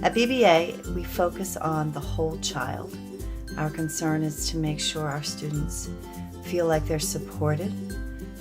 At BBA, we focus on the whole child. Our concern is to make sure our students feel like they're supported,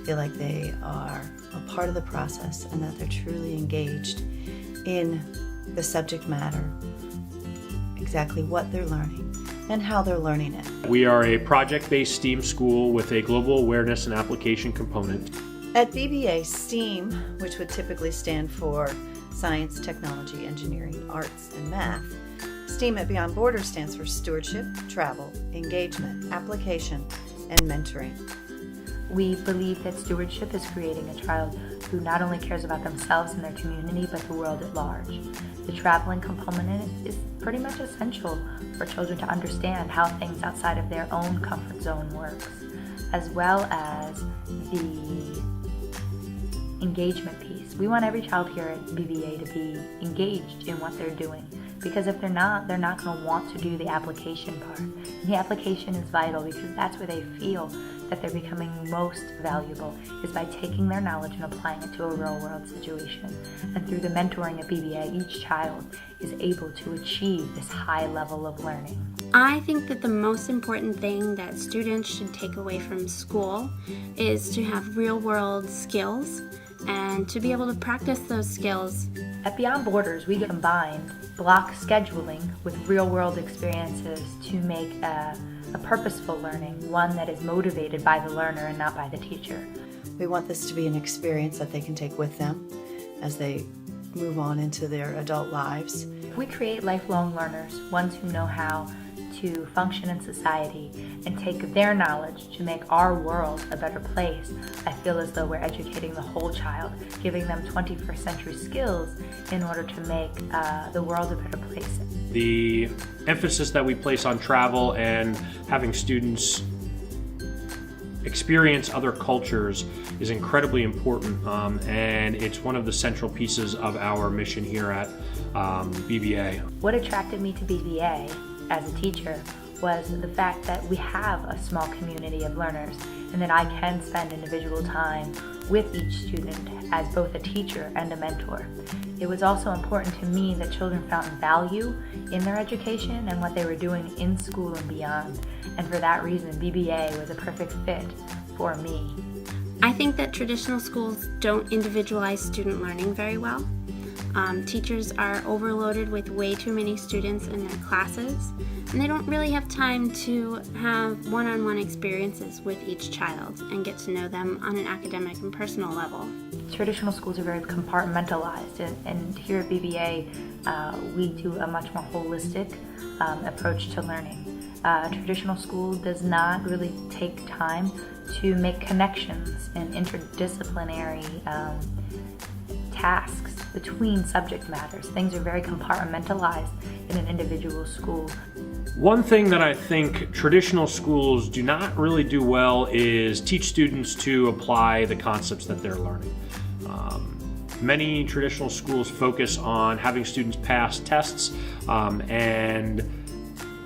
feel like they are a part of the process, and that they're truly engaged in the subject matter, exactly what they're learning and how they're learning it. We are a project-based STEAM school with a global awareness and application component. At BBA, STEAM, which would typically stand for Science, Technology, Engineering, Arts, and Math, STEAM at Beyond Borders stands for Stewardship, Travel, Engagement, Application, and Mentoring. We believe that stewardship is creating a child who not only cares about themselves and their community, but the world at large. The traveling component is pretty much essential for children to understand how things outside of their own comfort zone works, as well as the engagement piece. We want every child here at BBA to be engaged in what they're doing, because if they're not going to want to do the application part. And the application is vital because that's where they feel that they're becoming most valuable, is by taking their knowledge and applying it to a real world situation. And through the mentoring at BBA, each child is able to achieve this high level of learning. I think that the most important thing that students should take away from school is to have real world skills and to be able to practice those skills. At Beyond Borders, we combined block scheduling with real world experiences to make a purposeful learning, one that is motivated by the learner and not by the teacher. We want this to be an experience that they can take with them as they move on into their adult lives. We create lifelong learners, ones who know how to function in society and take their knowledge to make our world a better place. I feel as though we're educating the whole child, giving them 21st century skills in order to make the world a better place. The emphasis that we place on travel and having students experience other cultures is incredibly important, and it's one of the central pieces of our mission here at BBA. What attracted me to BBA as a teacher was the fact that we have a small community of learners and that I can spend individual time with each student as both a teacher and a mentor. It was also important to me that children found value in their education and what they were doing in school and beyond. And for that reason, BBA was a perfect fit for me. I think that traditional schools don't individualize student learning very well. Teachers are overloaded with way too many students in their classes, and they don't really have time to have one-on-one experiences with each child and get to know them on an academic and personal level. Traditional schools are very compartmentalized, and here at BBA we do a much more holistic approach to learning. Traditional school does not really take time to make connections and interdisciplinary tasks between subject matters. Things are very compartmentalized in an individual school. One thing that I think traditional schools do not really do well is teach students to apply the concepts that they're learning. Many traditional schools focus on having students pass tests, and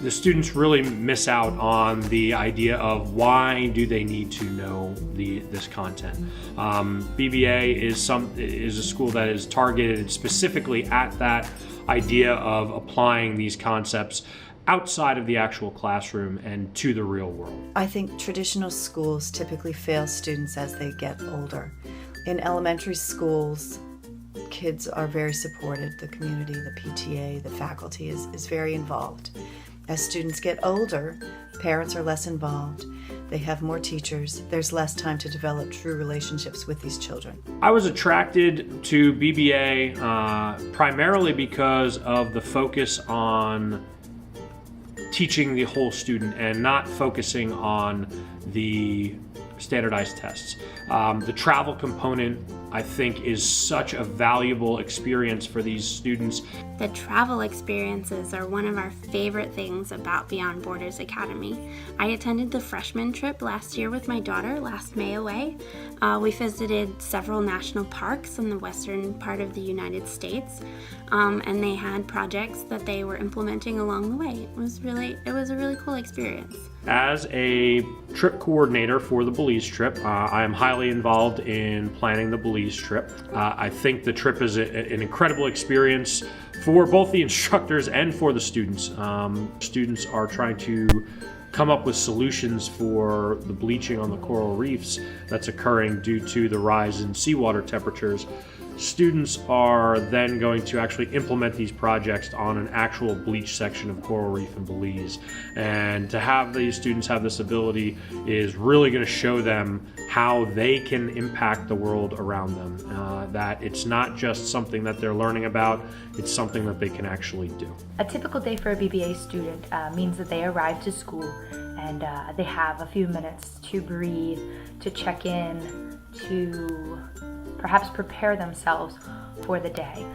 the students really miss out on the idea of why do they need to know this content. BBA is a school that is targeted specifically at that idea of applying these concepts outside of the actual classroom and to the real world. I think traditional schools typically fail students as they get older. In elementary schools, kids are very supported. The community, the PTA, the faculty is very involved. As students get older, parents are less involved. They have more teachers. There's less time to develop true relationships with these children. I was attracted to BBA primarily because of the focus on teaching the whole student and not focusing on the standardized tests. The travel component, I think, is such a valuable experience for these students. The travel experiences are one of our favorite things about Beyond Borders Academy. I attended the freshman trip last year with my daughter, last May away. We visited several national parks in the western part of the United States, and they had projects that they were implementing along the way. It was a really cool experience. As a trip coordinator for the Belize trip, I am highly involved in planning the Belize Belize trip. I think the trip is an incredible experience for both the instructors and for the students. Students are trying to come up with solutions for the bleaching on the coral reefs that's occurring due to the rise in seawater temperatures. Students are then going to actually implement these projects on an actual bleach section of coral reef in Belize. And to have these students have this ability is really going to show them how they can impact the world around them. That it's not just something that they're learning about, it's something that they can actually do. A typical day for a BBA student means that they arrive to school and they have a few minutes to breathe, to check in, to perhaps prepare themselves for the day.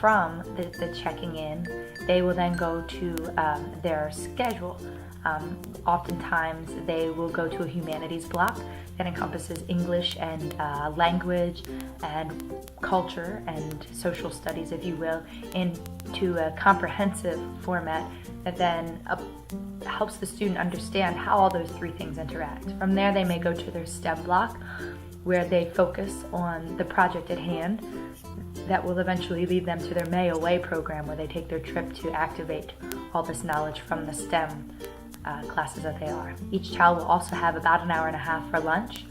From the checking in, they will then go to their schedule. Oftentimes they will go to a humanities block that encompasses English and language and culture and social studies, if you will, into a comprehensive format that then helps the student understand how all those three things interact. From there, they may go to their STEM block, where they focus on the project at hand that will eventually lead them to their May Away program, where they take their trip to activate all this knowledge from the STEM classes that they are. Each child will also have about an hour and a half for lunch.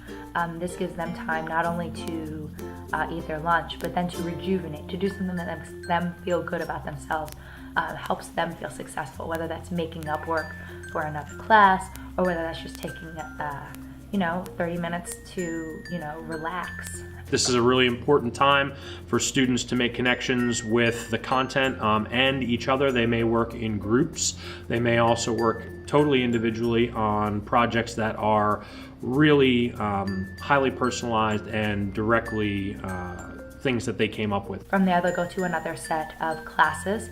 This gives them time not only to eat their lunch, but then to rejuvenate, to do something that makes them feel good about themselves, helps them feel successful, whether that's making up work for another class or whether that's just taking 30 minutes to, relax. This is a really important time for students to make connections with the content and each other. They may work in groups. They may also work totally individually on projects that are really highly personalized and directly things that they came up with. From there, they'll go to another set of classes,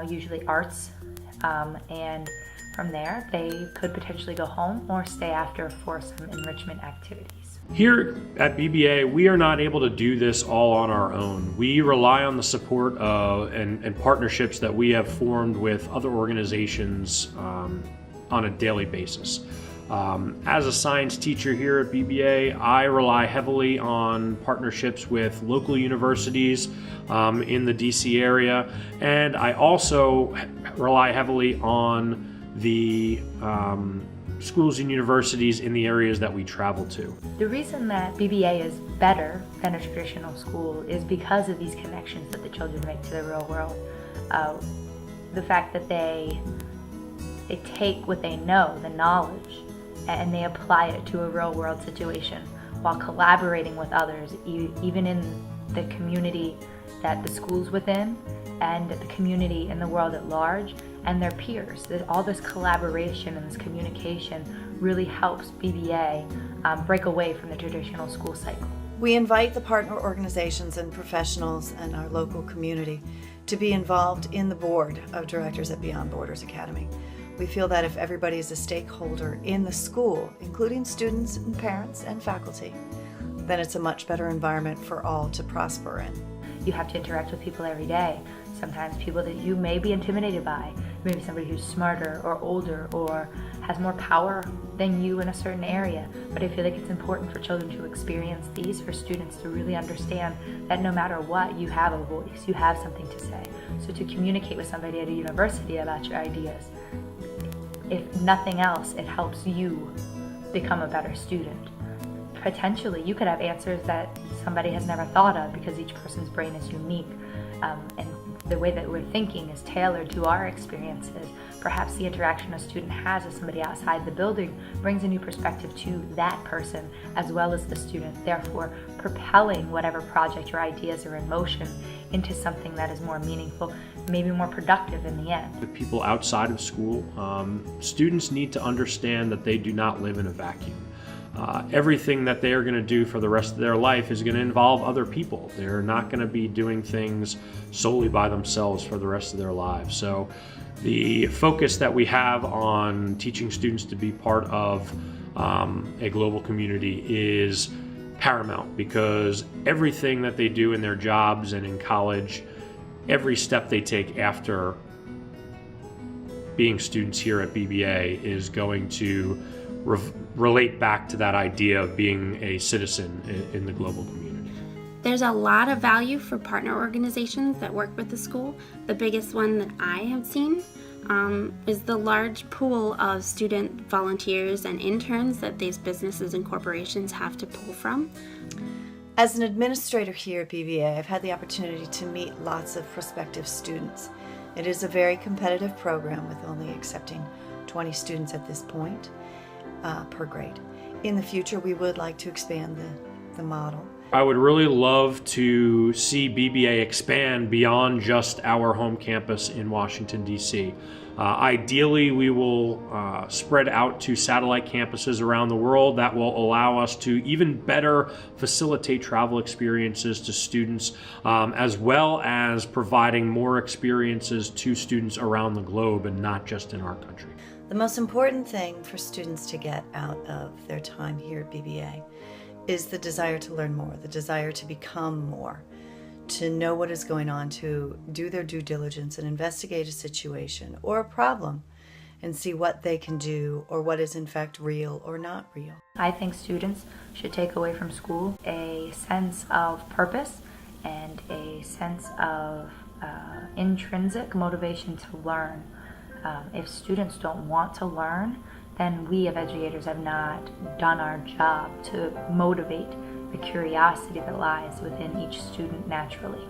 usually arts, and from there, they could potentially go home or stay after for some enrichment activities. Here at BBA, we are not able to do this all on our own. We rely on the support and partnerships that we have formed with other organizations on a daily basis. As a science teacher here at BBA, I rely heavily on partnerships with local universities in the DC area, and I also rely heavily on the schools and universities in the areas that we travel to. The reason that BBA is better than a traditional school is because of these connections that the children make to the real world. The fact that they take what they know, the knowledge, and they apply it to a real world situation while collaborating with others, even in the community that the school's within and the community in the world at large, and their peers. All this collaboration and this communication really helps BBA break away from the traditional school cycle. We invite the partner organizations and professionals and our local community to be involved in the board of directors at Beyond Borders Academy. We feel that if everybody is a stakeholder in the school, including students and parents and faculty, then it's a much better environment for all to prosper in. You have to interact with people every day. Sometimes people that you may be intimidated by, maybe somebody who's smarter or older or has more power than you in a certain area. But I feel like it's important for children to experience these, for students to really understand that no matter what, you have a voice, you have something to say. So to communicate with somebody at a university about your ideas, if nothing else, it helps you become a better student. Potentially, you could have answers that somebody has never thought of because each person's brain is unique, and the way that we're thinking is tailored to our experiences. Perhaps the interaction a student has with somebody outside the building brings a new perspective to that person as well as the student, therefore propelling whatever project or ideas are in motion into something that is more meaningful, maybe more productive in the end. The people outside of school, students need to understand that they do not live in a vacuum. Everything that they are going to do for the rest of their life is going to involve other people. They're not going to be doing things solely by themselves for the rest of their lives. So the focus that we have on teaching students to be part of a global community is paramount, because everything that they do in their jobs and in college, every step they take after being students here at BBA is going to relate back to that idea of being a citizen in the global community. There's a lot of value for partner organizations that work with the school. The biggest one that I have seen is the large pool of student volunteers and interns that these businesses and corporations have to pull from. As an administrator here at BVA, I've had the opportunity to meet lots of prospective students. It is a very competitive program with only accepting 20 students at this point per grade. In the future, we would like to expand the model. I would really love to see BBA expand beyond just our home campus in Washington, D.C. Ideally, we will spread out to satellite campuses around the world that will allow us to even better facilitate travel experiences to students, as well as providing more experiences to students around the globe and not just in our country. The most important thing for students to get out of their time here at BBA is the desire to learn more, the desire to become more, to know what is going on, to do their due diligence and investigate a situation or a problem and see what they can do or what is in fact real or not real. I think students should take away from school a sense of purpose and a sense of intrinsic motivation to learn. If students don't want to learn, then we as educators have not done our job to motivate the curiosity that lies within each student naturally.